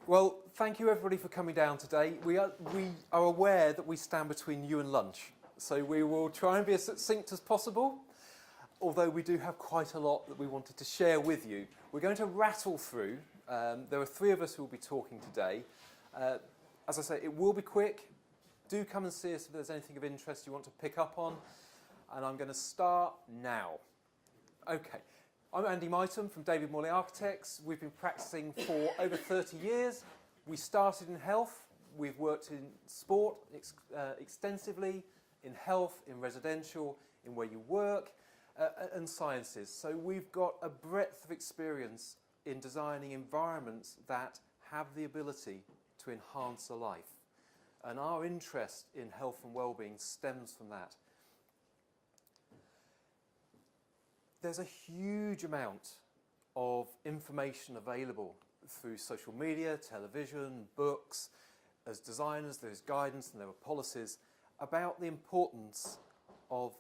Well, thank you everybody for coming down today. We are aware that we stand between you and lunch, so we will try and be as succinct as possible, although we do have quite a lot that we wanted to share with you. We're going to rattle through. There are three of us who will be talking today. As I say, it will be quick. Do come and see us if there's anything of interest you want to pick up on. And I'm going to start now. Okay. I'm Andy Mytom from David Morley Architects. We've been practicing for over 30 years. We started in health. We've worked in sport extensively, in health, in residential, in where you work, and sciences. So we've got a breadth of experience in designing environments that have the ability to enhance a life. And our interest in health and well-being stems from that. There's a huge amount of information available through social media, television, books. As designers, there's guidance and there are policies about the importance of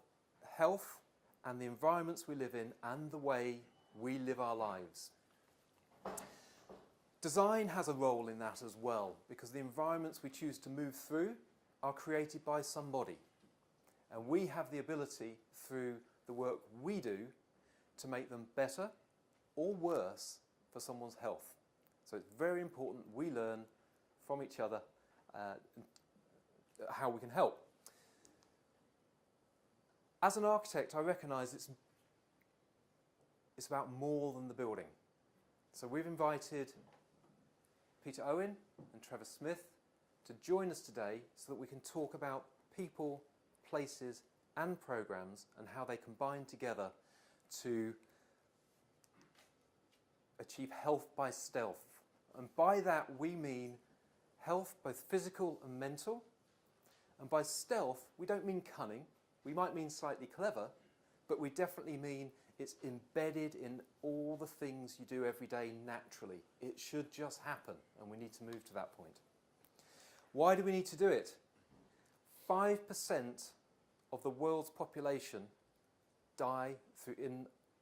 health and the environments we live in and the way we live our lives. Design has a role in that as well, because the environments we choose to move through are created by somebody. And we have the ability, through the work we do, to make them better or worse for someone's health. So it's very important we learn from each other how we can help. As an architect, I recognise it's about more than the building. So we've invited Peter Owen and Trevor Smith to join us today so that we can talk about people, places and programmes and how they combine together to achieve health by stealth. And by that we mean health both physical and mental. And by stealth we don't mean cunning, we might mean slightly clever, but we definitely mean it's embedded in all the things you do every day naturally. It should just happen, and we need to move to that point. Why do we need to do it? 5% of the world's population die through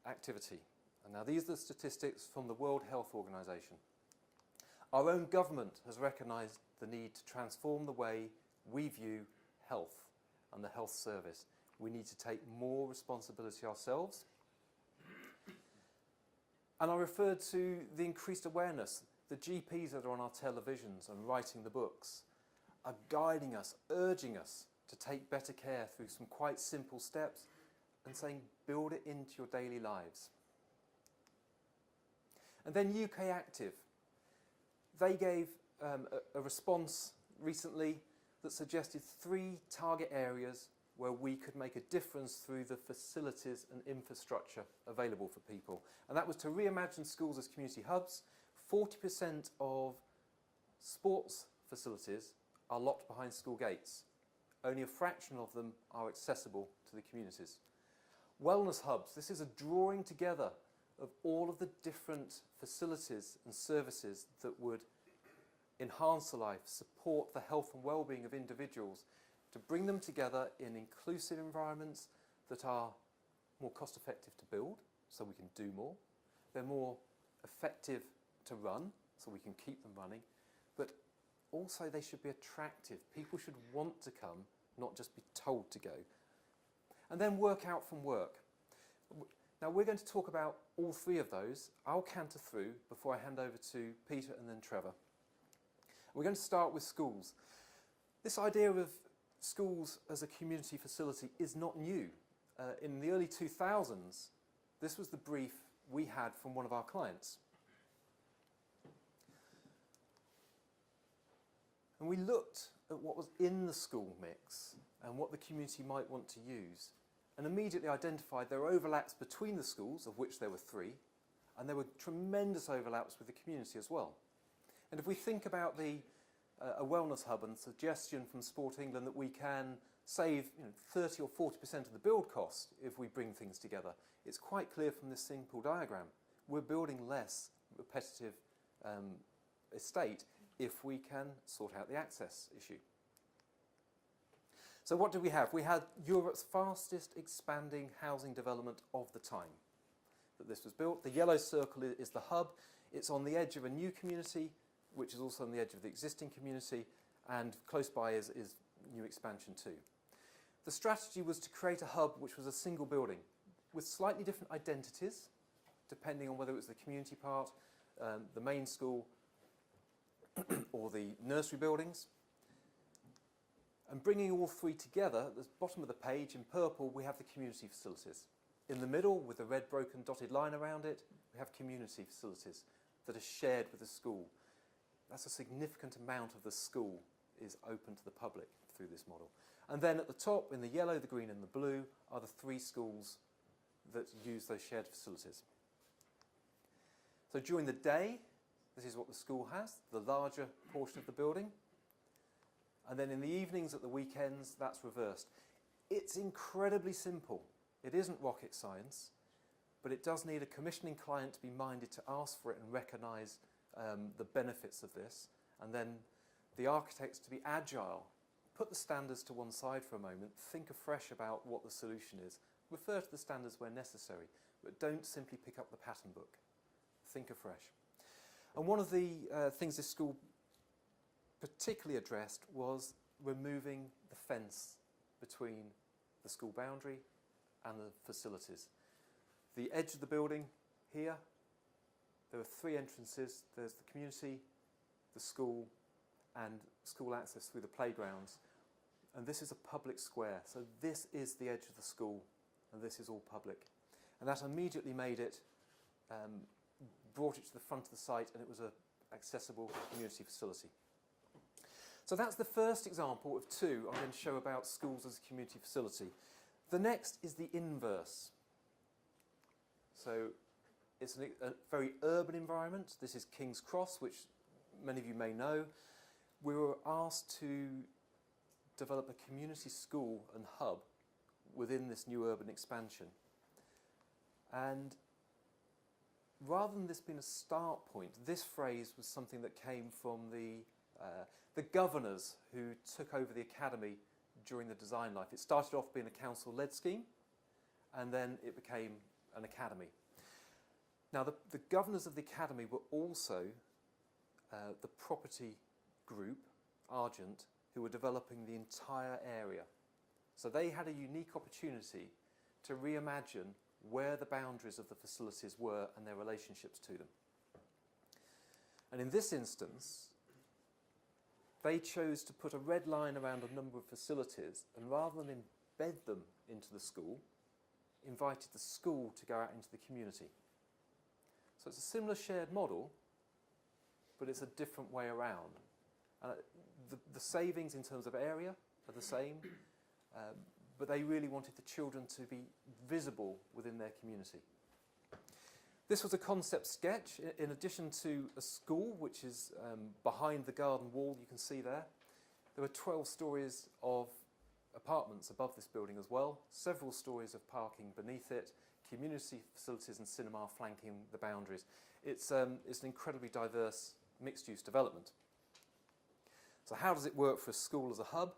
inactivity. And now these are the statistics from the World Health Organization. Our own government has recognised the need to transform the way we view health and the health service. We need to take more responsibility ourselves. And I referred to the increased awareness. The GPs that are on our televisions and writing the books are guiding us, urging us to take better care through some quite simple steps and saying, build it into your daily lives. And then UK Active. They gave a response recently that suggested 3 target areas where we could make a difference through the facilities and infrastructure available for people. And that was to reimagine schools as community hubs. 40% of sports facilities are locked behind school gates. Only a fraction of them are accessible to the communities. Wellness hubs. This is a drawing together of all of the different facilities and services that would enhance the life, support the health and well-being of individuals, to bring them together in inclusive environments that are more cost-effective to build, so we can do more. They're more effective to run, so we can keep them running. But also they should be attractive. People should want to come, not just be told to go. And then work out from work. Now we're going to talk about all 3 of those. I'll canter through before I hand over to Peter and then Trevor. We're going to start with schools. This idea of schools as a community facility is not new. In the early 2000s, this was the brief we had from one of our clients. And we looked at what was in the school mix and what the community might want to use, and immediately identified there were overlaps between the schools, of which there were 3, and there were tremendous overlaps with the community as well. And if we think about a wellness hub and suggestion from Sport England that we can save 30 or 40% of the build cost if we bring things together, it's quite clear from this simple diagram. We're building less repetitive estate if we can sort out the access issue. So what did we have? We had Europe's fastest expanding housing development of the time that this was built. The yellow circle is the hub. It's on the edge of a new community which is also on the edge of the existing community, and close by is new expansion too. The strategy was to create a hub which was a single building with slightly different identities, depending on whether it was the community part, the main school, or the nursery buildings. And bringing all three together, at the bottom of the page in purple, we have the community facilities. In the middle, with the red broken dotted line around it, we have community facilities that are shared with the school. That's a significant amount of the school is open to the public through this model. And then at the top, in the yellow, the green and the blue, are the three schools that use those shared facilities. So during the day, this is what the school has, the larger portion of the building. And then in the evenings, at the weekends, that's reversed. It's incredibly simple. It isn't rocket science, but it does need a commissioning client to be minded to ask for it and recognise the benefits of this. And then the architects to be agile, put the standards to one side for a moment, think afresh about what the solution is, refer to the standards where necessary, but don't simply pick up the pattern book. Think afresh. And one of the things this school particularly addressed was removing the fence between the school boundary and the facilities. The edge of the building here, there are three entrances. There's the community, the school, and school access through the playgrounds. And this is a public square. So this is the edge of the school, and this is all public. And that immediately made it, brought it to the front of the site, and it was an accessible community facility. So that's the first example of two I'm going to show about schools as a community facility. The next is the inverse. So it's a very urban environment. This is King's Cross, which many of you may know. We were asked to develop a community school and hub within this new urban expansion. And rather than this being a start point, this phrase was something that came from the governors who took over the academy during the design life. It started off being a council-led scheme, and then it became an academy. Now, the governors of the academy were also the property group, Argent, who were developing the entire area. So they had a unique opportunity to reimagine where the boundaries of the facilities were and their relationships to them. And in this instance, they chose to put a red line around a number of facilities, and rather than embed them into the school, invited the school to go out into the community. So it's a similar shared model, but it's a different way around. The savings in terms of area are the same, but they really wanted the children to be visible within their community. This was a concept sketch. In addition to a school, which is behind the garden wall, you can see there, there were 12 stories of apartments above this building as well, several stories of parking beneath it, community facilities and cinema flanking the boundaries. It's an incredibly diverse mixed-use development. So how does it work for a school as a hub?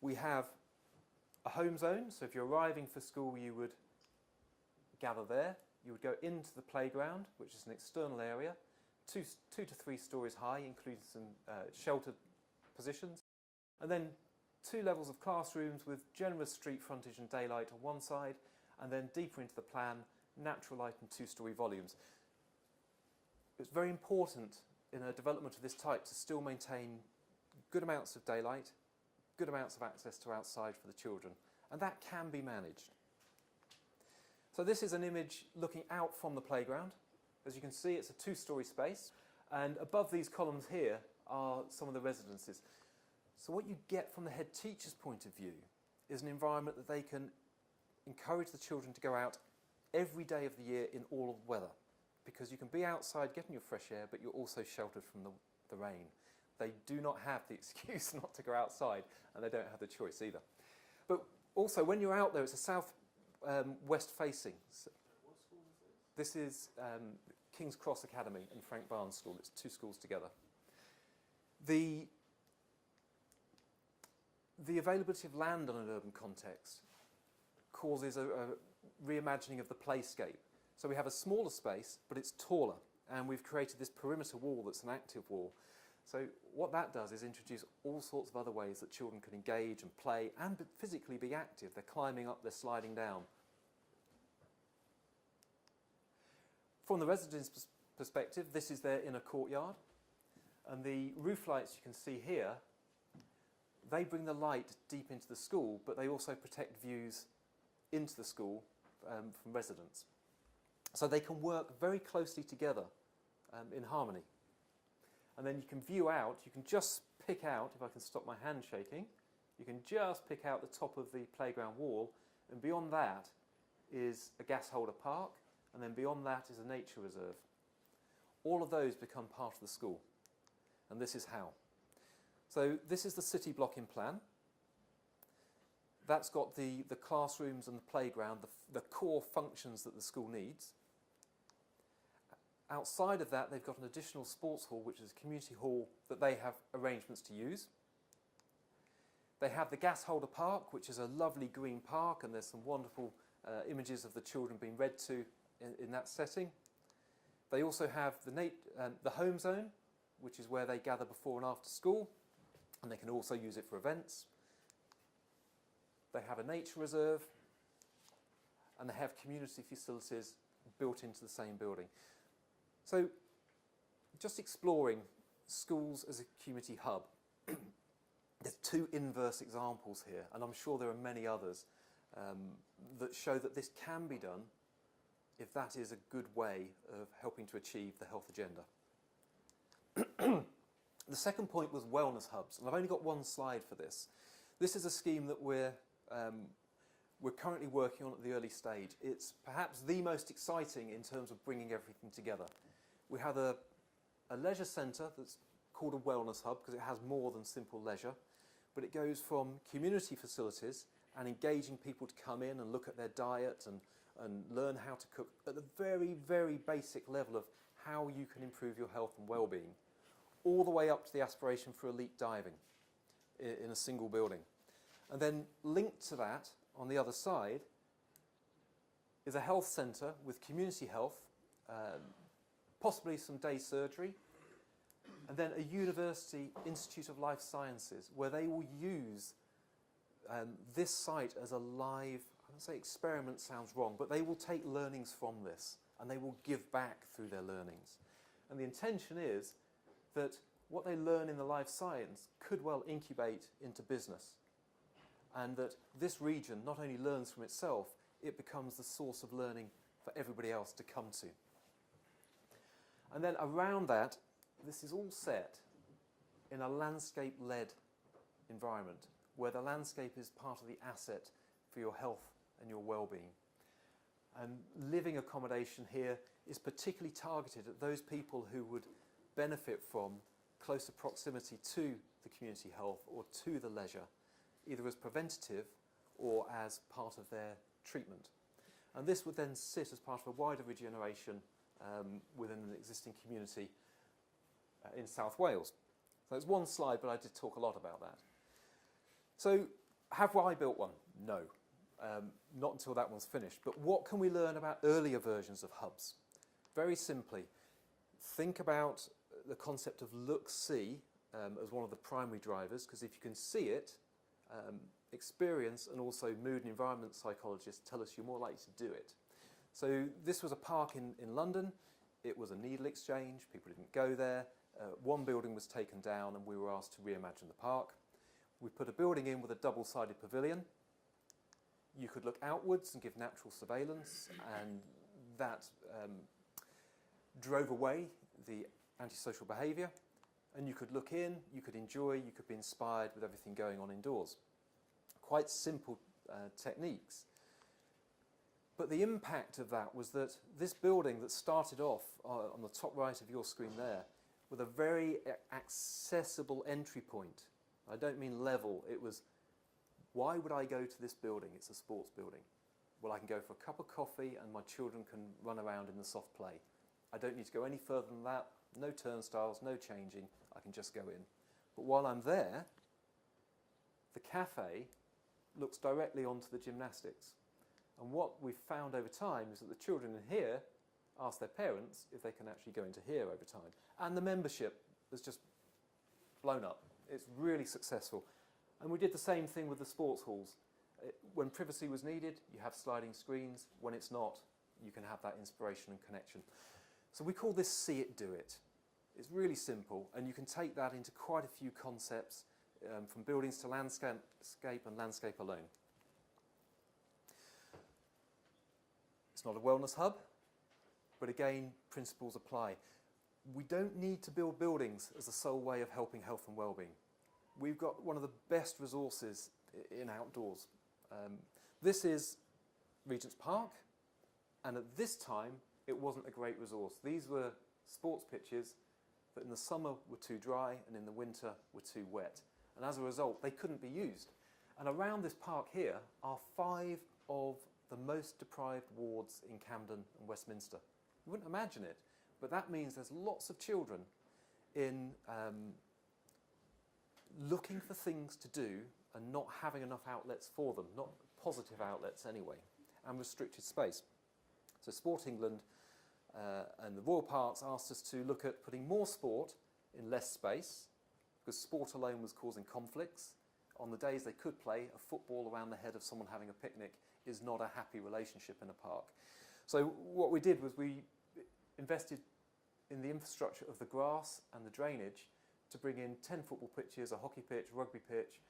We have a home zone, so if you're arriving for school, you would gather there. You would go into the playground, which is an external area, two to three stories high, including some sheltered positions. And then 2 levels of classrooms with generous street frontage and daylight on one side, and then deeper into the plan, natural light and 2-story volumes. It's very important in a development of this type to still maintain good amounts of daylight, good amounts of access to outside for the children, and that can be managed. So this is an image looking out from the playground. As you can see, it's a 2-story space, and above these columns here are some of the residences. So what you get from the head teacher's point of view is an environment that they can encourage the children to go out every day of the year in all of the weather, because you can be outside getting your fresh air, but you're also sheltered from the rain. They do not have the excuse not to go outside, and they don't have the choice either. But also, when you're out there, it's a south-west facing. So what school is this? This is King's Cross Academy and Frank Barnes School. It's 2 schools together. The availability of land on an urban context causes a reimagining of the playscape. So we have a smaller space, but it's taller, and we've created this perimeter wall that's an active wall. So what that does is introduce all sorts of other ways that children can engage and play and physically be active. They're climbing up, they're sliding down. From the residents' perspective, this is their inner courtyard. And the roof lights you can see here, they bring the light deep into the school, but they also protect views into the school from residents. So they can work very closely together in harmony. And then you can view out, you can just pick out, if I can stop my hand shaking, you can just pick out the top of the playground wall, and beyond that is a gas holder park, and then beyond that is a nature reserve. All of those become part of the school, and this is how. So this is the city blocking plan. That's got the classrooms and the playground, the core functions that the school needs. Outside of that, they've got an additional sports hall, which is a community hall that they have arrangements to use. They have the gas holder park, which is a lovely green park, and there's some wonderful images of the children being read to in that setting. They also have the home zone, which is where they gather before and after school, and they can also use it for events. They have a nature reserve, and they have community facilities built into the same building. So, just exploring schools as a community hub. There's two inverse examples here, and I'm sure there are many others that show that this can be done if that is a good way of helping to achieve the health agenda. The second point was wellness hubs, and I've only got one slide for this. This is a scheme that we're currently working on at the early stage. It's perhaps the most exciting in terms of bringing everything together. We have a leisure centre that's called a wellness hub because it has more than simple leisure, but it goes from community facilities and engaging people to come in and look at their diet and learn how to cook at the very, very basic level of how you can improve your health and well-being, all the way up to the aspiration for elite diving in a single building. And then linked to that, on the other side, is a health centre with community health, possibly some day surgery, and then a university institute of life sciences where they will use this site as a live, I don't say experiment sounds wrong, but they will take learnings from this and they will give back through their learnings. And the intention is that what they learn in the life science could well incubate into business, and that this region not only learns from itself, it becomes the source of learning for everybody else to come to. And then around that, this is all set in a landscape-led environment, where the landscape is part of the asset for your health and your well-being. And living accommodation here is particularly targeted at those people who would benefit from closer proximity to the community health or to the leisure, either as preventative or as part of their treatment. And this would then sit as part of a wider regeneration within an existing community in South Wales. So it's one slide, but I did talk a lot about that. So have I built one? No, not until that one's finished. But what can we learn about earlier versions of hubs? Very simply, think about the concept of look-see as one of the primary drivers, because if you can see it, experience and also mood and environment psychologists tell us you're more likely to do it. So this was a park in London. It was a needle exchange. People didn't go there. One building was taken down and we were asked to reimagine the park. We put a building in with a double-sided pavilion. You could look outwards and give natural surveillance, and that drove away the antisocial behaviour. And you could look in, you could enjoy, you could be inspired with everything going on indoors. Quite simple techniques. But the impact of that was that this building that started off on the top right of your screen there with a very accessible entry point. I don't mean level, it was, why would I go to this building? It's a sports building. Well, I can go for a cup of coffee and my children can run around in the soft play. I don't need to go any further than that, no turnstiles, no changing, I can just go in. But while I'm there, the cafe looks directly onto the gymnastics. And what we've found over time is that the children in here ask their parents if they can actually go into here over time. And the membership has just blown up. It's really successful. And we did the same thing with the sports halls. When privacy was needed, you have sliding screens. When it's not, you can have that inspiration and connection. So we call this See It, Do It. It's really simple, and you can take that into quite a few concepts, from buildings to landscape and landscape alone. It's not a wellness hub, but again, principles apply. We don't need to build buildings as the sole way of helping health and well-being. We've got one of the best resources in outdoors. This is Regent's Park, and at this time, it wasn't a great resource. These were sports pitches that in the summer were too dry and in the winter were too wet. And as a result, they couldn't be used. And around this park here are 5 of the most deprived wards in Camden and Westminster. You wouldn't imagine it, but that means there's lots of children in looking for things to do and not having enough outlets for them, not positive outlets anyway, and restricted space. So Sport England and the Royal Parks asked us to look at putting more sport in less space, because sport alone was causing conflicts. On the days they could play, a football around the head of someone having a picnic is not a happy relationship in a park. So what we did was we invested in the infrastructure of the grass and the drainage to bring in 10 football pitches, a hockey pitch, rugby pitch,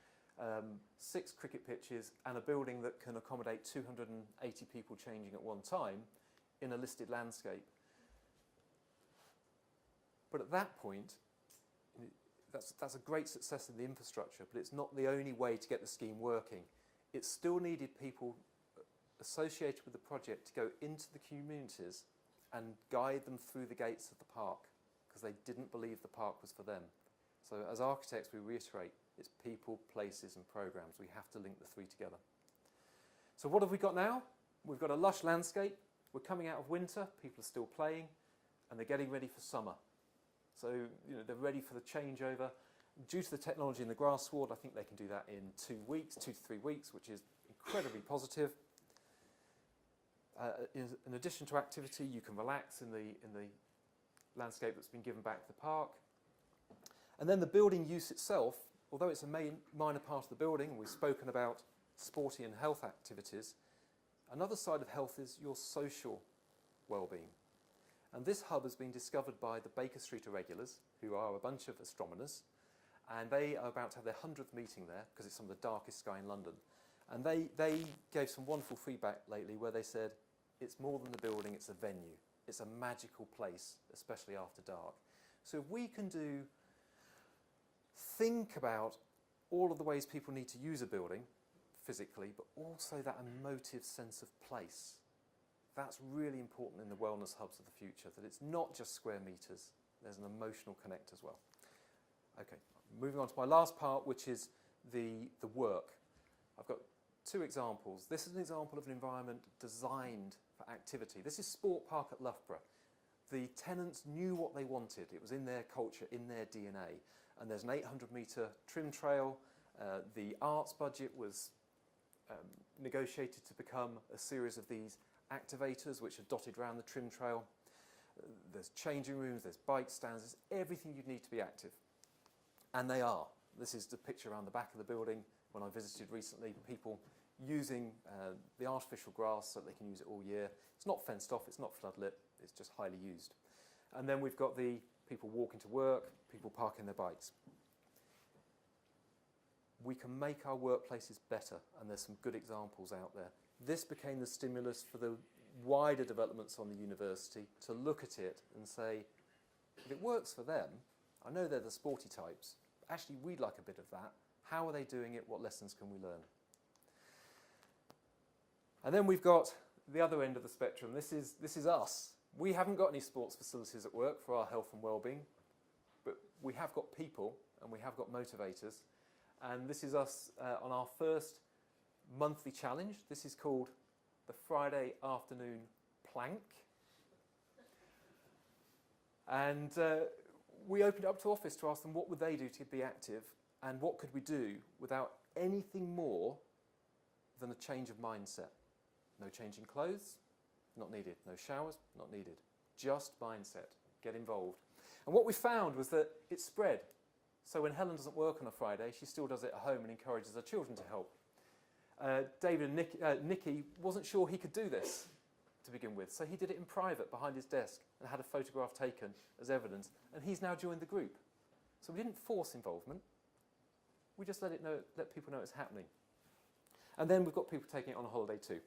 6 cricket pitches, and a building that can accommodate 280 people changing at one time in a listed landscape. But at that point, that's a great success in the infrastructure, but it's not the only way to get the scheme working. It still needed people associated with the project to go into the communities and guide them through the gates of the park, because they didn't believe the park was for them. So as architects, we reiterate, it's people, places and programs. We have to link the 3 together. So what have we got now? We've got a lush landscape. We're coming out of winter, people are still playing, and they're getting ready for summer. So, they're ready for the changeover. Due to the technology in the grass sward, I think they can do that in 2 weeks, 2 to 3 weeks, which is incredibly positive. In addition to activity, you can relax in the landscape that's been given back to the park. And then the building use itself, although it's a minor part of the building, we've spoken about sporty and health activities, another side of health is your social well-being. And this hub has been discovered by the Baker Street Irregulars, who are a bunch of astronomers, and they are about to have their 100th meeting there, because it's some of the darkest sky in London. And they gave some wonderful feedback lately where they said, it's more than the building, it's a venue. It's a magical place, especially after dark. So if we can think about all of the ways people need to use a building physically, but also that emotive sense of place. That's really important in the wellness hubs of the future, that it's not just square meters, there's an emotional connect as well. Okay, moving on to my last part, which is the work. I've got 2 examples. This is an example of an environment designed for activity. This is Sport Park at Loughborough. The tenants knew what they wanted. It was in their culture, in their DNA. And there's an 800-metre trim trail. The arts budget was negotiated to become a series of these activators which are dotted around the trim trail. There's changing rooms, there's bike stands, there's everything you'd need to be active. And they are. This is the picture around the back of the building when I visited recently, people using the artificial grass so that they can use it all year. It's not fenced off, it's not floodlit, it's just highly used. And then we've got the people walking to work, people parking their bikes. We can make our workplaces better, and there's some good examples out there. This became the stimulus for the wider developments on the university to look at it and say, if it works for them, I know they're the sporty types, but actually we'd like a bit of that. How are they doing it? What lessons can we learn? And then we've got the other end of the spectrum. This is us. We haven't got any sports facilities at work for our health and well-being, but we have got people and we have got motivators. And this is us on our first monthly challenge. This is called the Friday Afternoon Plank. And we opened it up to office to ask them what would they do to be active and what could we do without anything more than a change of mindset. No change in clothes, not needed. No showers, not needed. Just mindset, get involved. And what we found was that it spread. So when Helen doesn't work on a Friday, she still does it at home and encourages her children to help. David and Nicky wasn't sure he could do this to begin with, so he did it in private behind his desk and had a photograph taken as evidence, and he's now joined the group. So we didn't force involvement, we just let people know it's happening. And then we've got people taking it on a holiday too.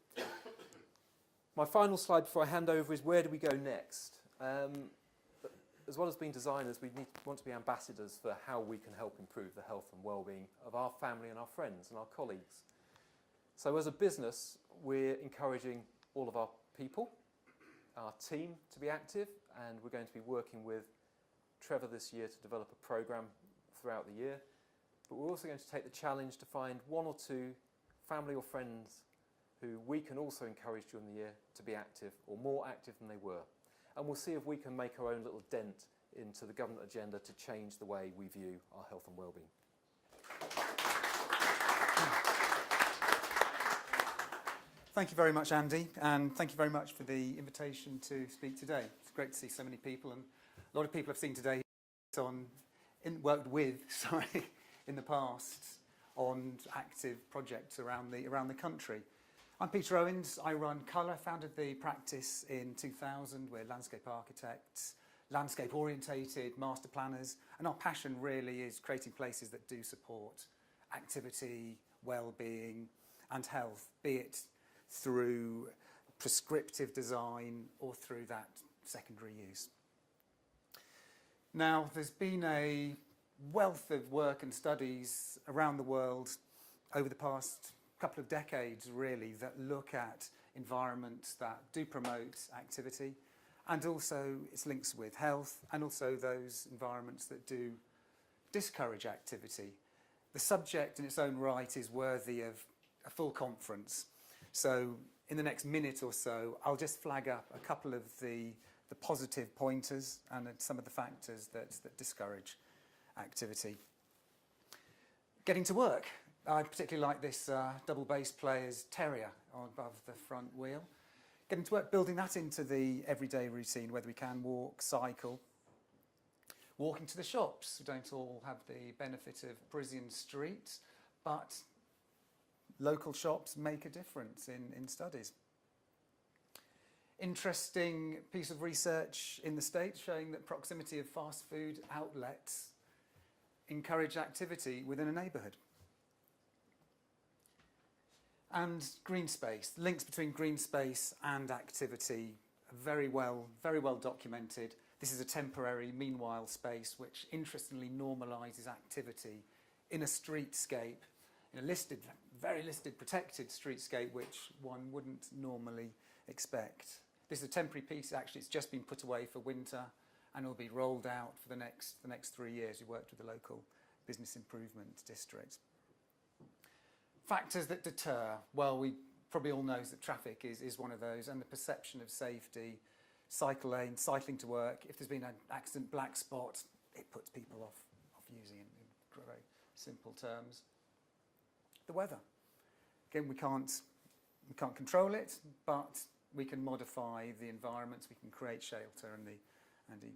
My final slide before I hand over is where do we go next? As well as being designers, we want to be ambassadors for how we can help improve the health and well-being of our family and our friends and our colleagues. So as a business, we're encouraging all of our people, our team to be active, and we're going to be working with Trevor this year to develop a programme throughout the year. But we're also going to take the challenge to find one or two family or friends who we can also encourage during the year to be active, or more active than they were. And we'll see if we can make our own little dent into the government agenda to change the way we view our health and well-being. Thank you very much, Andy, and thank you very much for the invitation to speak today. It's great to see so many people, and a lot of people I've seen today worked with in the past on active projects around the country. I'm Peter Owens. I run Colour, founded the practice in 2000. We're landscape architects, landscape orientated master planners, and our passion really is creating places that do support activity, well-being and health, be it through prescriptive design or through that secondary use. Now, there's been a wealth of work and studies around the world over the past couple of decades, really, that look at environments that do promote activity, and also its links with health, and also those environments that do discourage activity. The subject in its own right is worthy of a full conference. So in the next minute or so, I'll just flag up a couple of the positive pointers and some of the factors that discourage activity. Getting to work. I particularly like this double bass player's terrier above the front wheel. Getting to work, building that into the everyday routine, whether we can walk, cycle. Walking to the shops. We don't all have the benefit of Parisian streets, but local shops make a difference in studies. Interesting piece of research in the States showing that proximity of fast food outlets encourage activity within a neighbourhood. And green space, links between green space and activity are very well documented. This is a temporary, meanwhile space which interestingly normalises activity in a streetscape, in a very listed, protected streetscape, which one wouldn't normally expect. This is a temporary piece. Actually, it's just been put away for winter, and will be rolled out for the next 3 years. We worked with the local business improvement district. Factors that deter. Well, we probably all know that traffic is one of those, and the perception of safety. Cycle lane, cycling to work. If there's been an accident, black spot, it puts people off using it in very simple terms. The weather. Again, we can't control it, but we can modify the environments. We can create shelter, and Andy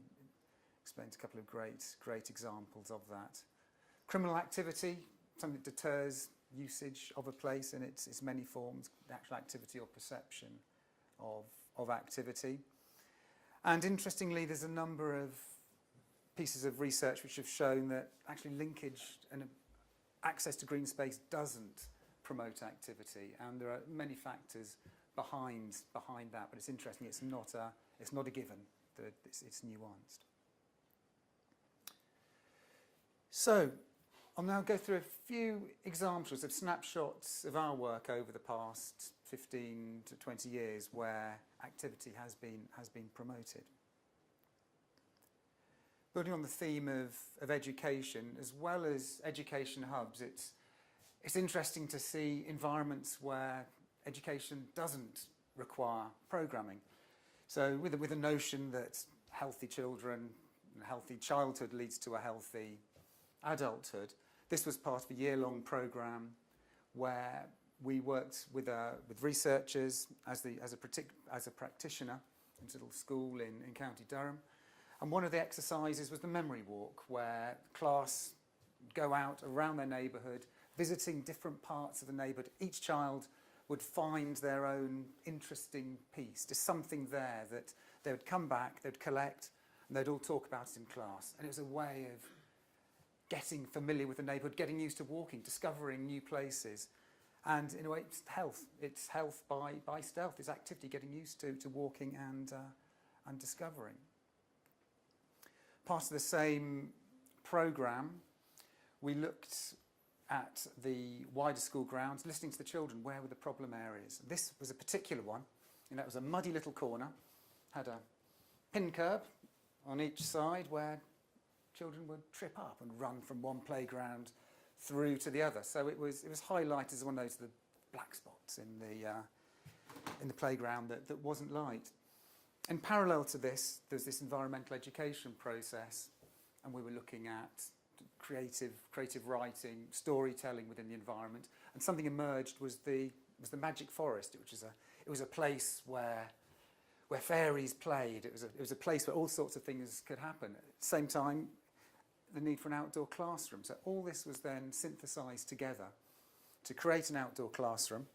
explained a couple of great examples of that. Criminal activity, something that deters usage of a place in its many forms, the actual activity or perception of activity. And interestingly, there's a number of pieces of research which have shown that actually linkage and access to green space doesn't promote activity, and there are many factors behind that. But it's interesting; it's not a given. It's nuanced. So, I'll now go through a few examples of snapshots of our work over the past 15 to 20 years where activity has been promoted. Building on the theme of education, as well as education hubs, it's interesting to see environments where education doesn't require programming. So with a notion that healthy children and healthy childhood leads to a healthy adulthood, this was part of a year-long programme where we worked with researchers as a practitioner in a little school in County Durham. And one of the exercises was the memory walk, where class go out around their neighbourhood, visiting different parts of the neighbourhood. Each child would find their own interesting piece, just something there that they would come back, they'd collect, and they'd all talk about it in class. And it was a way of getting familiar with the neighbourhood, getting used to walking, discovering new places. And in a way, it's health. It's health by stealth. It's activity, getting used to walking and discovering. Part of the same programme, we looked at the wider school grounds, listening to the children, where were the problem areas. This was a particular one, and that was a muddy little corner, had a pin curb on each side where children would trip up and run from one playground through to the other. So it was highlighted as one of those the black spots in the playground that wasn't light. In parallel to this, there's this environmental education process, and we were looking at creative writing, storytelling within the environment, and something emerged was the magic forest, which is it was a place where fairies played. It was a place where all sorts of things could happen. At the same time, the need for an outdoor classroom. So all this was then synthesised together to create an outdoor classroom.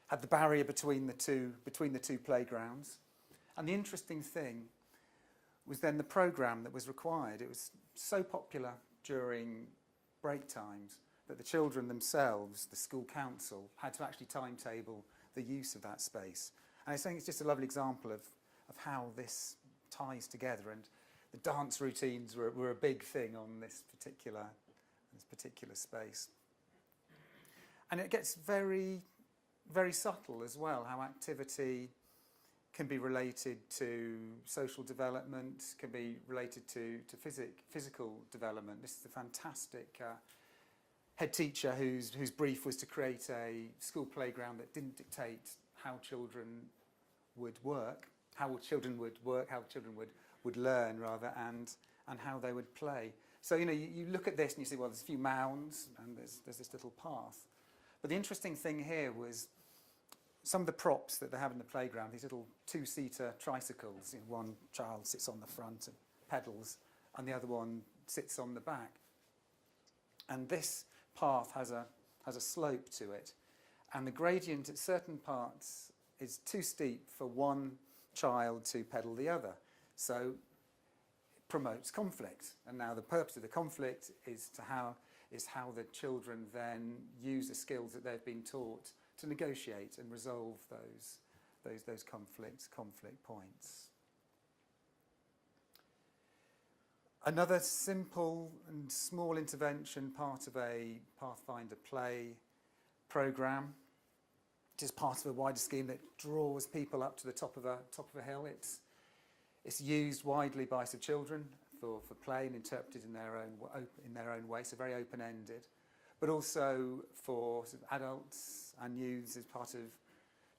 Had the barrier between the two playgrounds, and the interesting thing was then the programme that was required. It was so popular during break times that the children themselves, the school council, had to actually timetable the use of that space. And I think it's just a lovely example of how this ties together. And the dance routines were a big thing on this particular space. And it gets very, very subtle as well, how activity can be related to social development, can be related to physical development. This is a fantastic head teacher whose brief was to create a school playground that didn't dictate how children would work, how children would learn rather, and how they would play. So you look at this and you see, well, there's a few mounds and there's this little path. But the interesting thing here was some of the props that they have in the playground, these little two-seater tricycles. One child sits on the front and pedals, and the other one sits on the back. And this path has a slope to it, and the gradient at certain parts is too steep for one child to pedal the other. So it promotes conflict, and now the purpose of the conflict is how the children then use the skills that they've been taught to negotiate and resolve those conflict points. Another simple and small intervention, part of a Pathfinder Play programme, which is part of a wider scheme that draws people up to the top of a hill. It's used widely by some children for play and interpreted in their own way, so very open-ended, but also for sort of adults and youths as part of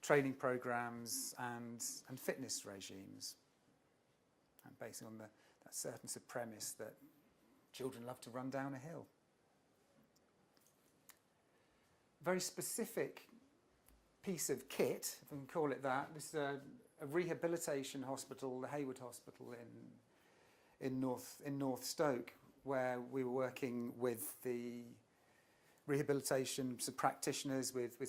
training programmes and fitness regimes, and based on that certain premise that children love to run down a hill. Very specific piece of kit, if we can call it that. This is a rehabilitation hospital, the Hayward Hospital in North Stoke, where we were working with the rehabilitation practitioners, with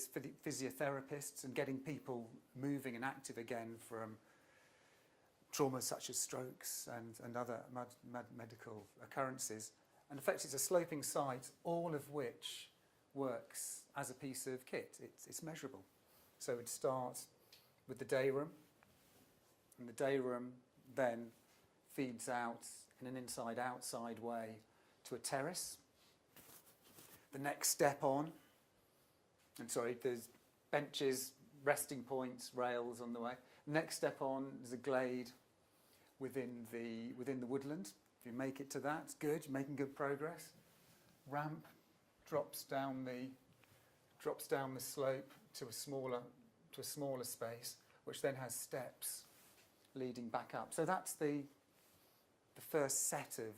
physiotherapists, and getting people moving and active again from traumas such as strokes and other medical occurrences. And in fact, it's a sloping site, all of which works as a piece of kit. It's measurable. So it starts with the day room, and the day room then feeds out in an inside-outside way to a terrace. The next step on, there's benches, resting points, rails on the way. Next step on is a glade within the woodland. If you make it to that, it's good. You're making good progress. Ramp drops down the slope to a smaller space, which then has steps leading back up. So that's the first set of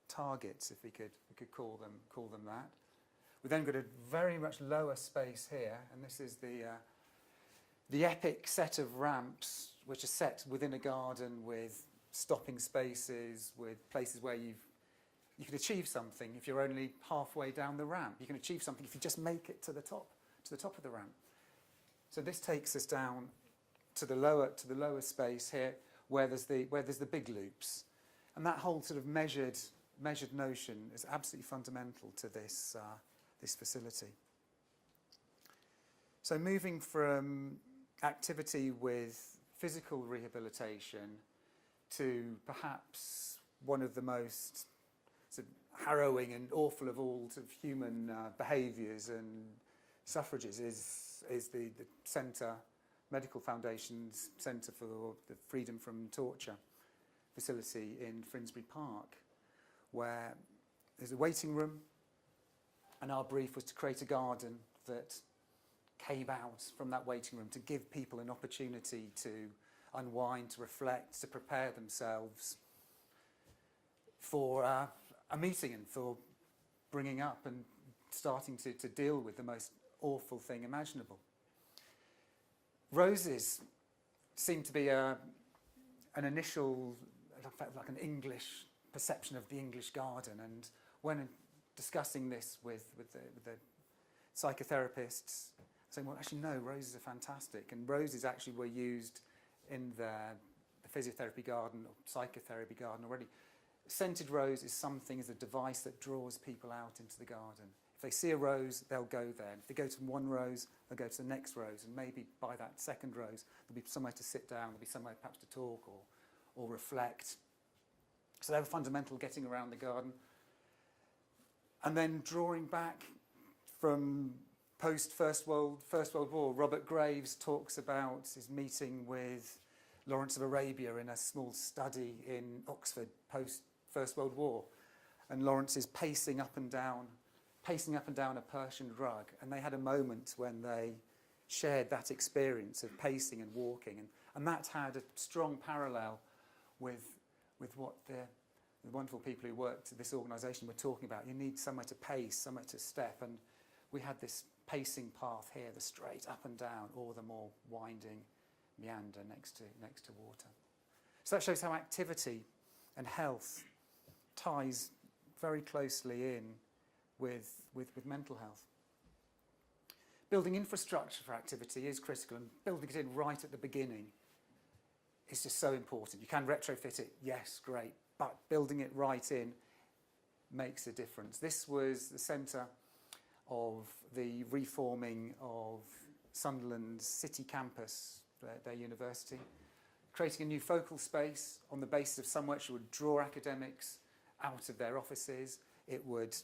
targets, if we could call them that. We've then got a very much lower space here, and this is the epic set of ramps, which are set within a garden with stopping spaces, with places where You can achieve something if you're only halfway down the ramp. You can achieve something if you just make it to the top of the ramp. So this takes us down to the lower space here, where there's the big loops, and that whole sort of measured notion is absolutely fundamental to this facility. So moving from activity with physical rehabilitation to perhaps one of the most sort of harrowing and awful of all sort of human behaviours and suffrages is the Centre, Medical Foundation's Centre for the Freedom from Torture facility in Finsbury Park, where there's a waiting room, and our brief was to create a garden that came out from that waiting room to give people an opportunity to unwind, to reflect, to prepare themselves for a meeting and for bringing up and starting to deal with the most awful thing imaginable. Roses seem to be an initial, like an English perception of the English garden, and when discussing this with the psychotherapists, saying, well, actually no, roses are fantastic, and roses actually were used in the physiotherapy garden or psychotherapy garden already. Scented rose is something, is a device that draws people out into the garden. If they see a rose, they'll go there. If they go to one rose, they'll go to the next rose, and maybe by that second rose, there'll be somewhere to sit down, there'll be somewhere perhaps to talk or reflect. So they were fundamental getting around the garden. And then drawing back from post-First World War, Robert Graves talks about his meeting with Lawrence of Arabia in a small study in Oxford post-First World War. And Lawrence is pacing up and down a Persian rug. And they had a moment when they shared that experience of pacing and walking. And that had a strong parallel with what the wonderful people who worked at this organisation were talking about. You need somewhere to pace, somewhere to step. And we had this pacing path here, the straight up and down, or the more winding meander next to water. So that shows how activity and health ties very closely in with mental health. Building infrastructure for activity is critical, and building it in right at the beginning is just so important. You can retrofit it, yes, great, but building it right in makes a difference. This was the centre of the reforming of Sunderland's city campus, their university, creating a new focal space on the basis of somewhere which would draw academics out of their offices. It would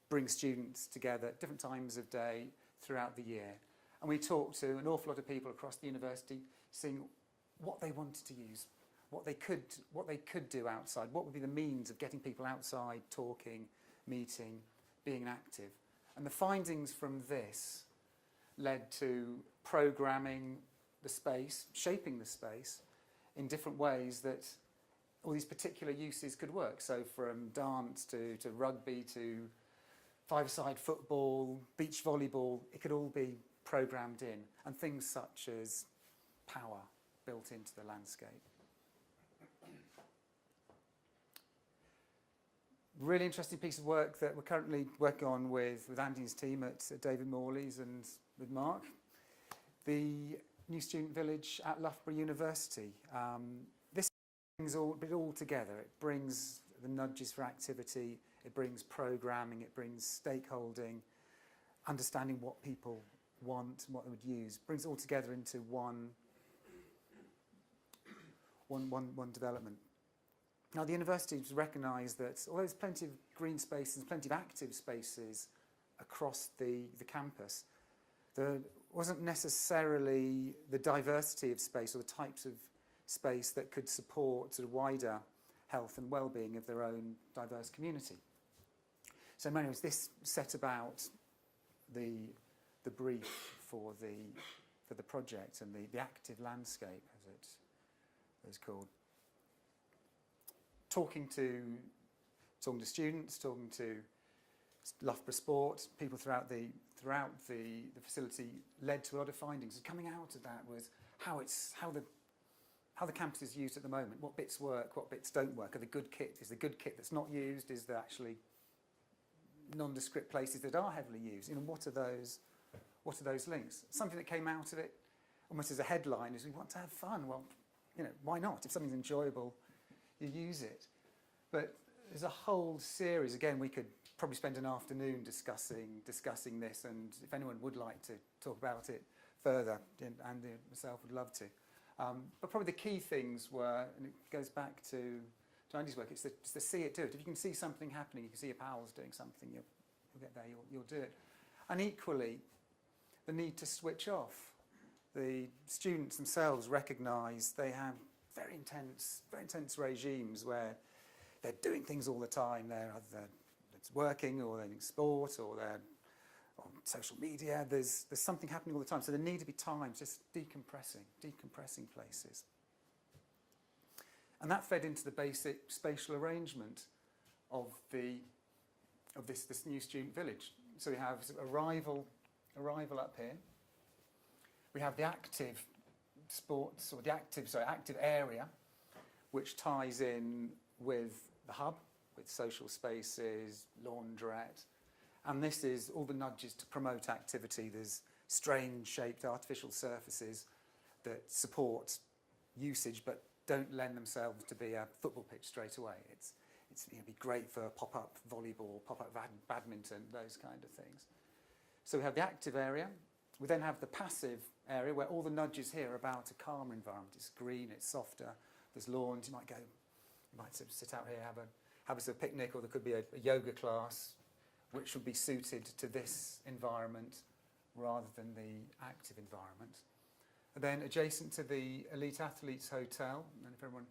bring students together at different times of day throughout the year. And we talked to an awful lot of people across the university, seeing what they wanted to use, what they could do outside, what would be the means of getting people outside, talking, meeting, being active. And the findings from this led to programming the space, shaping the space in different ways that all these particular uses could work. So from dance to rugby to five-a-side football, beach volleyball, it could all be programmed in, and things such as power built into the landscape. Really interesting piece of work that we're currently working on with Andy's team at David Morley's and with Mark. The new student village at Loughborough University. This brings it all together. It brings the nudges for activity, it brings programming, it brings stakeholding, understanding what people want and what they would use. Brings it all together into one development. Now, the university has recognised that although there's plenty of green spaces, plenty of active spaces across the campus, there wasn't necessarily the diversity of space or the types of space that could support sort of wider health and well-being of their own diverse community. So in many ways, this set about the brief for the project and the active landscape, as it is called. Talking to students, talking to Loughborough Sport, people throughout the facility led to a lot of findings. And coming out of that was how the campus is used at the moment. What bits work, what bits don't work. Is the good kit that's not used? Is there actually nondescript places that are heavily used. What are those links? Something that came out of it, almost as a headline, is we want to have fun. Well, why not? If something's enjoyable, you use it. But there's a whole series. Again, we could probably spend an afternoon discussing this, and if anyone would like to talk about it further, Andy and myself would love to. But probably the key things were, and it goes back to Andy's work, it's the see it, do it. If you can see something happening, you can see your pals doing something, you'll get there, you'll do it. And equally, the need to switch off. The students themselves recognise they have very intense regimes where they're doing things all the time. It's working, or they're in sport, or they're on social media. There's something happening all the time. So there need to be times just decompressing places. And that fed into the basic spatial arrangement of this new student village. So we have arrival up here. We have the active active area, which ties in with the hub, with social spaces, laundrette. And this is all the nudges to promote activity. There's strange-shaped artificial surfaces that support usage but don't lend themselves to be a football pitch straight away. It's be great for pop-up volleyball, pop-up badminton, those kind of things. So we have the active area. We then have the passive area where all the nudges here are about a calmer environment. It's green, it's softer, there's lawns. You might sort of sit out here, have a sort of picnic, or there could be a yoga class, which would be suited to this environment rather than the active environment. And then adjacent to the Elite Athletes Hotel, and if everyone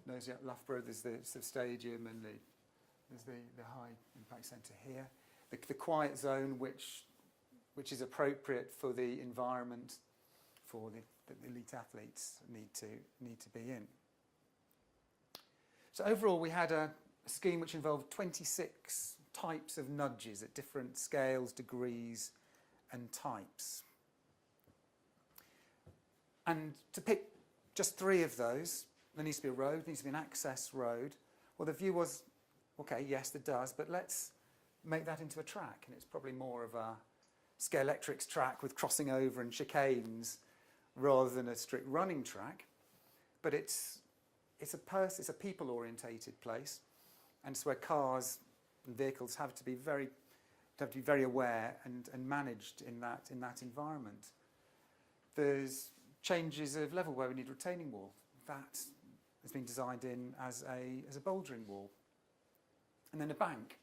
knows Loughborough, there's the sort of stadium, and there's the High Impact Centre here. The quiet zone, which is appropriate for the environment for the elite athletes need to be in. So overall, we had a scheme which involved 26 types of nudges at different scales, degrees, and types. And to pick just 3 of those, there needs to be a road, there needs to be an access road. Well, the view was, okay, yes, there does, but let's make that into a track. And it's probably more of a Scalextric's track with crossing over and chicanes rather than a strict running track. But it's a people-orientated place, and it's where cars and vehicles have to be very aware and managed in that environment. There's changes of level where we need retaining wall. That has been designed in as a bouldering wall. And then a bank,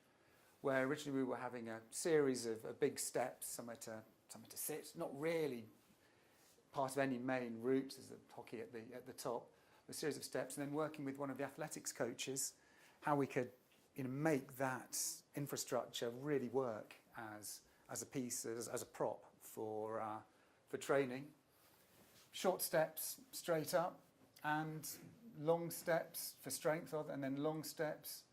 where originally we were having a series of big steps, somewhere to sit, not really part of any main route. There's a hockey at the top, a series of steps, and then working with one of the athletics coaches, how we could make that infrastructure really work as a piece, as a prop for training. Short steps straight up, and long steps for strength, and then long steps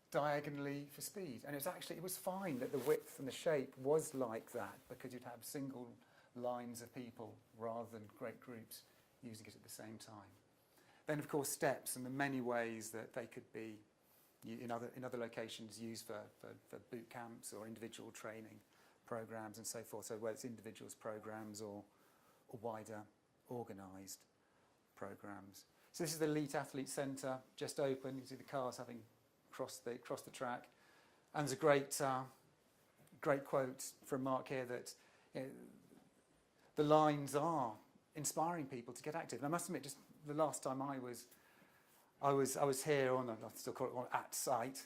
diagonally for speed. And it was fine that the width and the shape was like that, because you'd have single lines of people rather than great groups using it at the same time. Then, of course, steps and the many ways that they could be in other locations used for boot camps or individual training programs and so forth. So whether it's individuals programs or wider organised programs. So this is the Elite Athlete Centre, just open. You can see the cars having crossed the track. And there's a great quote from Mark here that the lines are inspiring people to get active. And I must admit, just the last time I was here I still call it at site.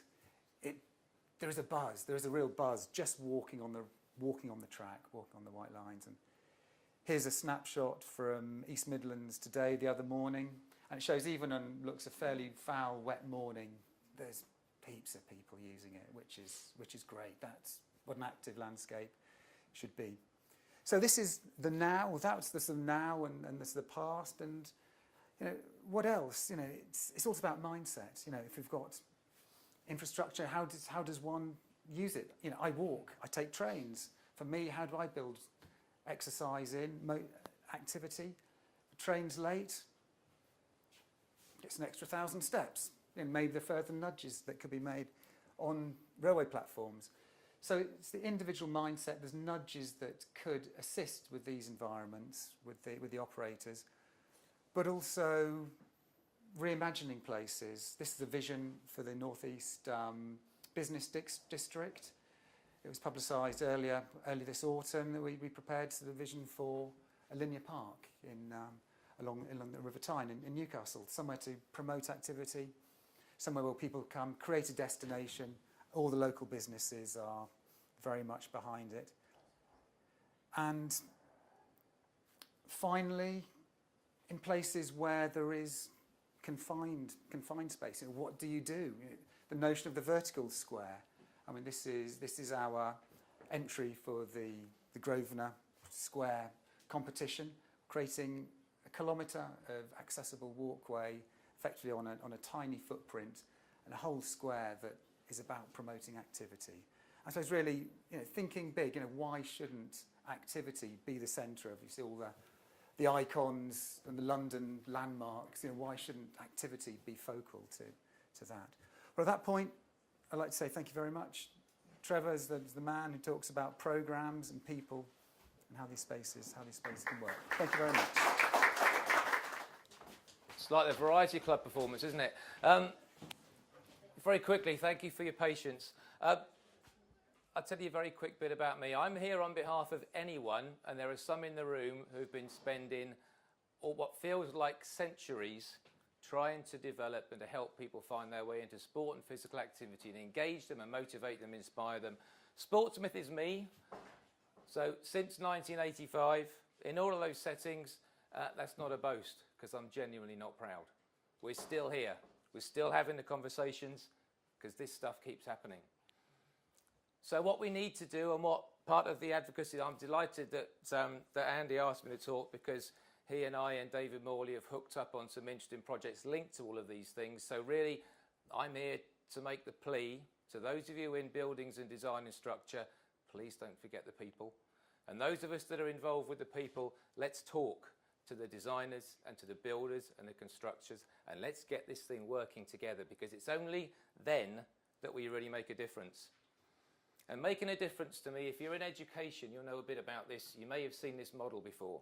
There is a buzz. There is a real buzz just walking on the track, walking on the white lines. And here's a snapshot from East Midlands today, the other morning, and it shows even on looks a fairly foul, wet morning. There's heaps of people using it, which is great. That's what an active landscape should be. So this is the now. That's the sort of now, and this is the past, and what else? It's all about mindset. If we've got infrastructure, how does one use it? I walk, I take trains. For me, how do I build exercise in activity? The train's late. It's an extra 1,000 steps. Maybe the further nudges that could be made on railway platforms. So it's the individual mindset, there's nudges that could assist with these environments, with the operators, but also reimagining places. This is a vision for the North East Business District. It was publicised early this autumn that we prepared the vision for a linear park along the River Tyne in Newcastle, somewhere to promote activity, somewhere where people come, create a destination. All the local businesses are very much behind it. And finally, in places where there is confined space, what do you do? The notion of the vertical square. I mean, this is our entry for the Grosvenor Square competition, creating a kilometre of accessible walkway, effectively on a tiny footprint, and a whole square that is about promoting activity. And so it's really, thinking big. Why shouldn't activity be the centre of? You see all the icons and the London landmarks. Why shouldn't activity be focal to that? Well, at that point, I'd like to say thank you very much. Trevor is the man who talks about programmes and people and how these spaces can work. Thank you very much. It's like the Variety Club performance, isn't it? Very quickly, thank you for your patience. I'll tell you a very quick bit about me. I'm here on behalf of anyone, and there are some in the room who've been spending what feels like centuries trying to develop and to help people find their way into sport and physical activity and engage them and motivate them, inspire them. Sportsmith is me. So since 1985, in all of those settings, that's not a boast, because I'm genuinely not proud. We're still here. We're still having the conversations, because this stuff keeps happening. So what we need to do, and what part of the advocacy, I'm delighted that Andy asked me to talk, because he and I and David Morley have hooked up on some interesting projects linked to all of these things. So really, I'm here to make the plea to those of you in buildings and design and structure, please don't forget the people. And those of us that are involved with the people, let's talk to the designers and to the builders and the constructors, and let's get this thing working together, because it's only then that we really make a difference. And making a difference to me, if you're in education, you'll know a bit about this. You may have seen this model before.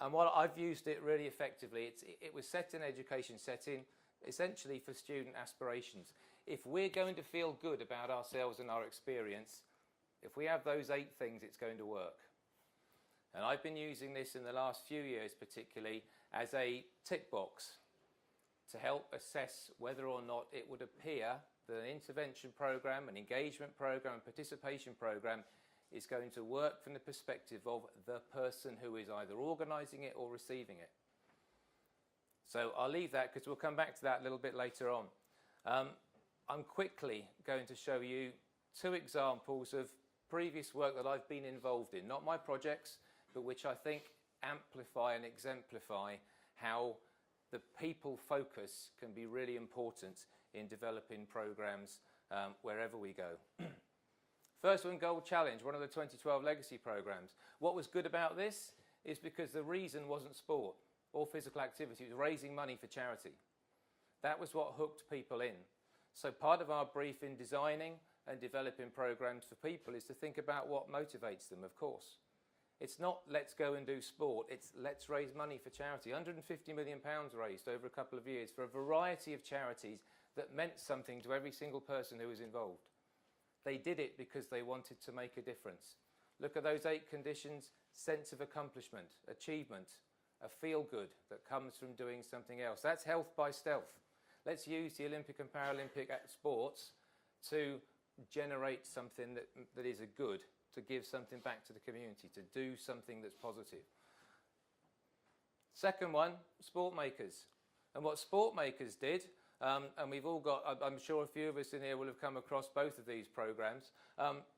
And while I've used it really effectively, it was set in an education setting, essentially for student aspirations. If we're going to feel good about ourselves and our experience, if we have those 8 things, it's going to work. And I've been using this in the last few years particularly as a tick box to help assess whether or not it would appear that an intervention programme, an engagement programme, a participation programme is going to work from the perspective of the person who is either organising it or receiving it. So I'll leave that, because we'll come back to that a little bit later on. I'm quickly going to show you 2 examples of previous work that I've been involved in, not my projects, but which I think amplify and exemplify how the people focus can be really important in developing programmes wherever we go. First one, Gold Challenge, one of the 2012 legacy programmes. What was good about this is because the reason wasn't sport or physical activity, it was raising money for charity. That was what hooked people in. So part of our brief in designing and developing programmes for people is to think about what motivates them, of course. It's not let's go and do sport, it's let's raise money for charity. £150 million raised over a couple of years for a variety of charities that meant something to every single person who was involved. They did it because they wanted to make a difference. Look at those 8 conditions: sense of accomplishment, achievement, a feel-good that comes from doing something else. That's health by stealth. Let's use the Olympic and Paralympic sports to generate something that is a good, to give something back to the community, to do something that's positive. Second one, Sport Makers. And what Sport Makers did, and we've all got, I'm sure a few of us in here will have come across both of these programmes.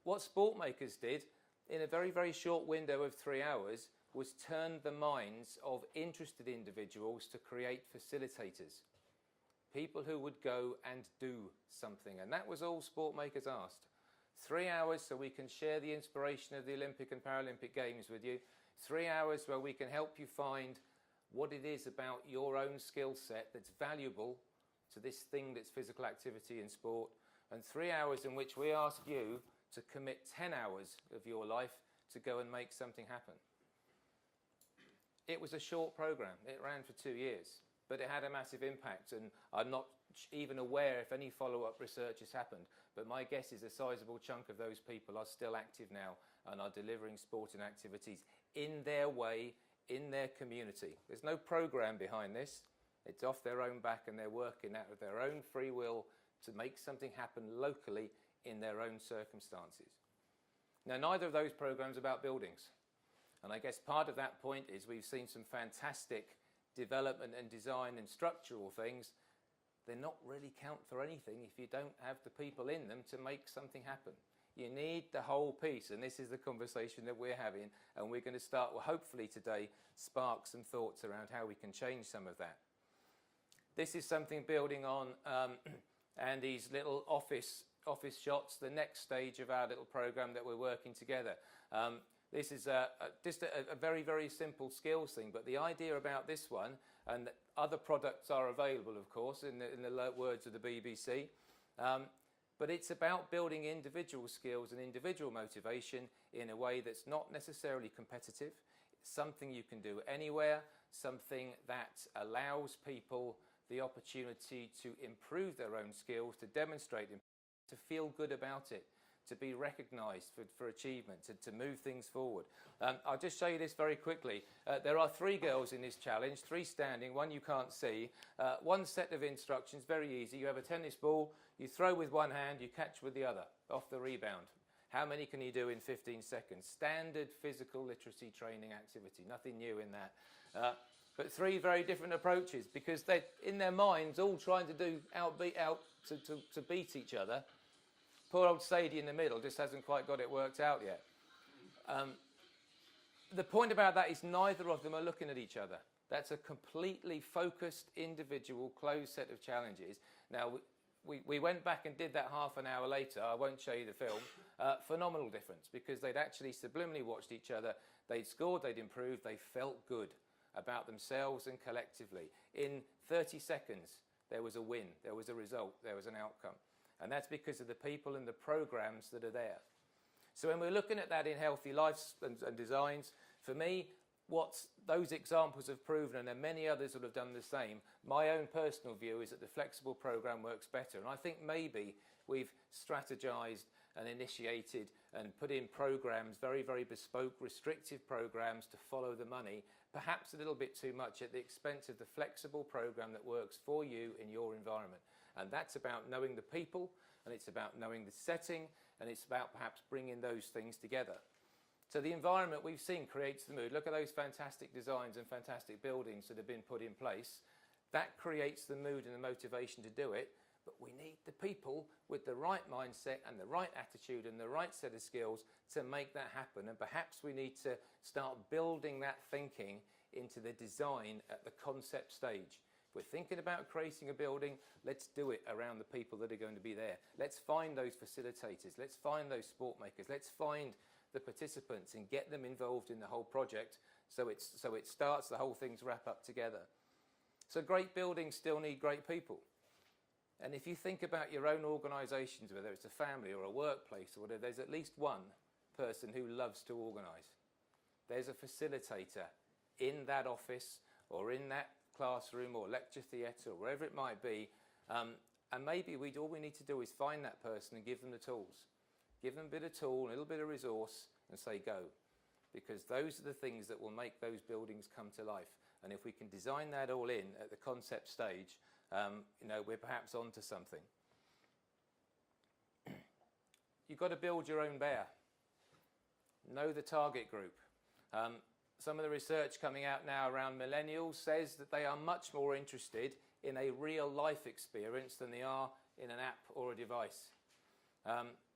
What Sport Makers did, in a very, very short window of 3 hours, was turn the minds of interested individuals to create facilitators. People who would go and do something. And that was all Sport Makers asked. 3 hours so we can share the inspiration of the Olympic and Paralympic Games with you. 3 hours where we can help you find what it is about your own skill set that's valuable to this thing that's physical activity and sport, and 3 hours in which we ask you to commit 10 hours of your life to go and make something happen. It was a short program. It ran for 2 years, but it had a massive impact, and I'm not even aware if any follow-up research has happened, but my guess is a sizable chunk of those people are still active now and are delivering sport and activities in their way, in their community. There's no program behind this. It's off their own back, and they're working out of their own free will to make something happen locally in their own circumstances. Now, neither of those programs are about buildings. And I guess part of that point is we've seen some fantastic development and design and structural things. They're not really count for anything if you don't have the people in them to make something happen. You need the whole piece, and this is the conversation that we're having, and we're going to start, well, hopefully today, spark some thoughts around how we can change some of that. This is something building on Andy's little office shots, the next stage of our little program that we're working together. This is just a very, very simple skills thing, but the idea about this one, and other products are available, of course, in the words of the BBC, but it's about building individual skills and individual motivation in a way that's not necessarily competitive. It's something you can do anywhere, something that allows people the opportunity to improve their own skills, to demonstrate, to feel good about it, to be recognised for achievement, to move things forward. I'll just show you this very quickly. There are 3 girls in this challenge, 3 standing, 1 you can't see. 1 set of instructions, very easy. You have a tennis ball, you throw with one hand, you catch with the other, off the rebound. How many can you do in 15 seconds? Standard physical literacy training activity, nothing new in that. But 3 very different approaches, because they're, in their minds, all trying to beat each other. Poor old Sadie in the middle just hasn't quite got it worked out yet. The point about that is neither of them are looking at each other. That's a completely focused, individual, closed set of challenges. Now, we went back and did that half an hour later. I won't show you the film. Phenomenal difference, because they'd actually subliminally watched each other. They'd scored, they'd improved, they felt good about themselves and collectively. In 30 seconds, there was a win, there was a result, there was an outcome. And that's because of the people and the programs that are there. So when we're looking at that in healthy lives and designs, for me, what those examples have proven, and there are many others that have done the same, my own personal view is that the flexible program works better. And I think maybe we've strategized and initiated and put in programs, very, very bespoke, restrictive programs to follow the money, perhaps a little bit too much at the expense of the flexible program that works for you in your environment. And that's about knowing the people, and it's about knowing the setting, and it's about perhaps bringing those things together. So the environment we've seen creates the mood. Look at those fantastic designs and fantastic buildings that have been put in place. That creates the mood and the motivation to do it, but we need the people with the right mindset and the right attitude and the right set of skills to make that happen. And perhaps we need to start building that thinking into the design at the concept stage. If we're thinking about creating a building, let's do it around the people that are going to be there. Let's find those facilitators. Let's find those sport makers. Let's find the participants and get them involved in the whole project so it starts, the whole thing's wrap up together. So great buildings still need great people. And if you think about your own organisations, whether it's a family or a workplace or whatever, there's at least one person who loves to organise. There's a facilitator in that office or in that classroom or lecture theatre or wherever it might be, and maybe all we need to do is find that person and give them the tools. Give them a bit of tool, a little bit of resource, and say go. Because those are the things that will make those buildings come to life. And if we can design that all in at the concept stage, we're perhaps onto something. You've got to build your own bear. Know the target group. Some of the research coming out now around millennials says that they are much more interested in a real life experience than they are in an app or a device.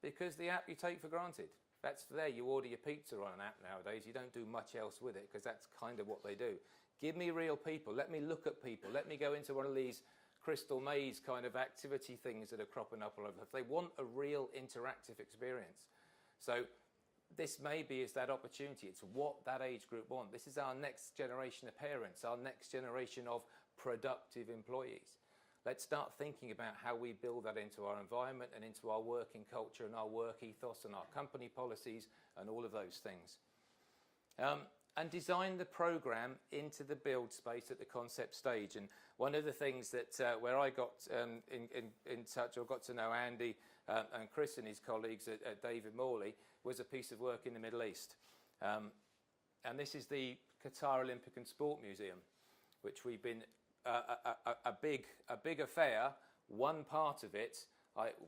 Because the app you take for granted. That's there, you order your pizza on an app nowadays, you don't do much else with it because that's kind of what they do. Give me real people, let me look at people, let me go into one of these crystal maze kind of activity things that are cropping up all over. If they want a real interactive experience. So this maybe is that opportunity, it's what that age group want. This is our next generation of parents, our next generation of productive employees. Let's start thinking about how we build that into our environment and into our working culture and our work ethos and our company policies and all of those things. And design the program into the build space at the concept stage. And one of the things that where I got in touch, or got to know Andy and Chris and his colleagues at David Morley, was a piece of work in the Middle East. And this is the Qatar Olympic and Sport Museum, which we've been a big affair. One part of it,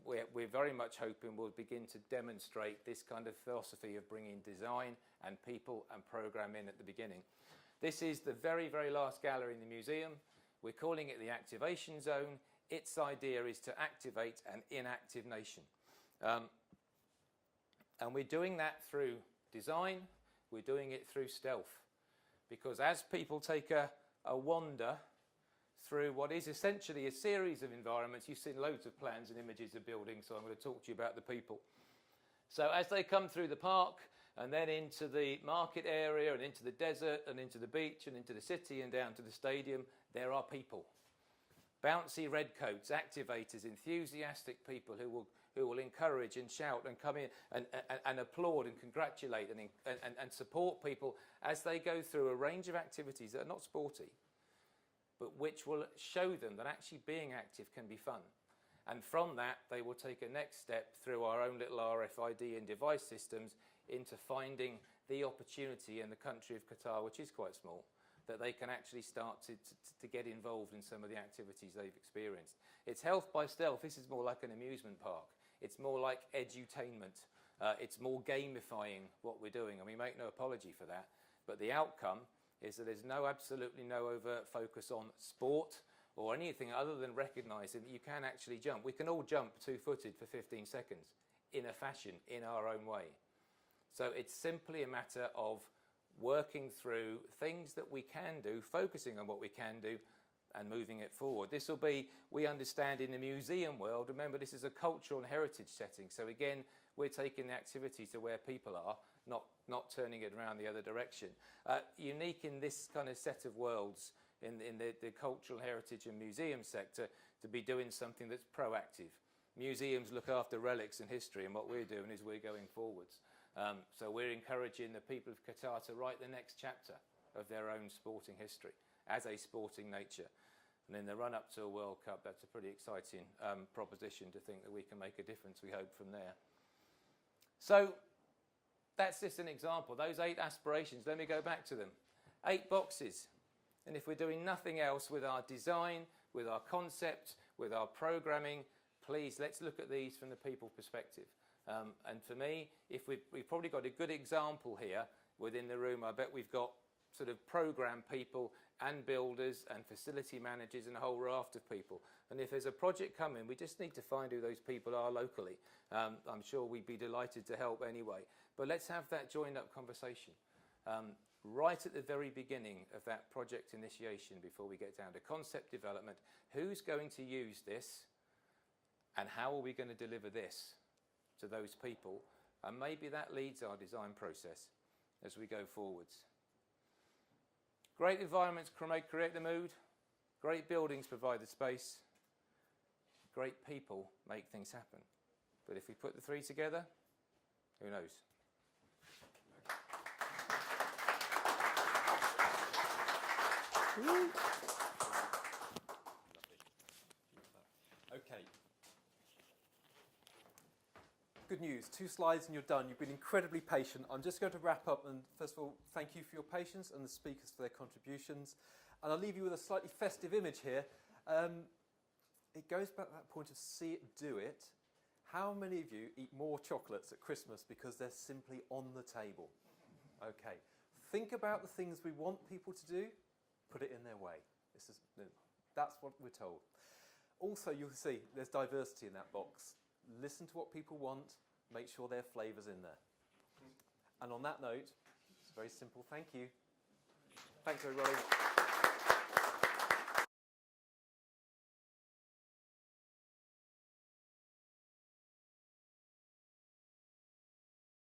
we're very much hoping will begin to demonstrate this kind of philosophy of bringing design and people and program in at the beginning. This is the very, very last gallery in the museum. We're calling it the Activation Zone. Its idea is to activate an inactive nation. And we're doing that through design. We're doing it through stealth. Because as people take a wander through what is essentially a series of environments, you've seen loads of plans and images of buildings, so I'm going to talk to you about the people. So as they come through the park and then into the market area and into the desert and into the beach and into the city and down to the stadium, there are people. Bouncy redcoats, activators, enthusiastic people who will encourage and shout and come in and applaud and congratulate and support people as they go through a range of activities that are not sporty, but which will show them that actually being active can be fun. And from that, they will take a next step through our own little RFID and device systems into finding the opportunity in the country of Qatar, which is quite small, that they can actually start to get involved in some of the activities they've experienced. It's health by stealth. This is more like an amusement park. It's more like edutainment. It's more gamifying what we're doing, and we make no apology for that. But the outcome is that there's absolutely no overt focus on sport or anything other than recognising that you can actually jump. We can all jump two-footed for 15 seconds in a fashion, in our own way. So it's simply a matter of working through things that we can do, focusing on what we can do, and moving it forward. This will be, we understand, in the museum world. Remember, this is a cultural and heritage setting. So again, we're taking the activity to where people are, not turning it around the other direction. Unique in this kind of set of worlds, in the cultural heritage and museum sector, to be doing something that's proactive. Museums look after relics and history, and what we're doing is we're going forwards. So we're encouraging the people of Qatar to write the next chapter of their own sporting history as a sporting nature. And in the run-up to a World Cup, that's a pretty exciting proposition to think that we can make a difference, we hope, from there. So that's just an example. Those 8 aspirations, let me go back to them. 8 boxes. And if we're doing nothing else with our design, with our concept, with our programming, please, let's look at these from the people perspective. And for me, if we've probably got a good example here within the room. I bet we've got sort of program people and builders and facility managers and a whole raft of people. And if there's a project coming, we just need to find who those people are locally. I'm sure we'd be delighted to help anyway. But let's have that joined up conversation right at the very beginning of that project initiation before we get down to concept development. Who's going to use this and how are we going to deliver this to those people? And maybe that leads our design process as we go forwards. Great environments create the mood. Great buildings provide the space. Great people make things happen. But if we put the 3 together, who knows? Okay. Good news, 2 slides and you're done. You've been incredibly patient. I'm just going to wrap up and first of all, thank you for your patience and the speakers for their contributions. And I'll leave you with a slightly festive image here. It goes back to that point of see it, do it. How many of you eat more chocolates at Christmas because they're simply on the table? Okay. Think about the things we want people to do, put it in their way. That's what we're told. Also, you'll see there's diversity in that box. Listen to what people want, make sure there are flavours in there. And on that note, it's very simple. Thank you. Thanks, everybody.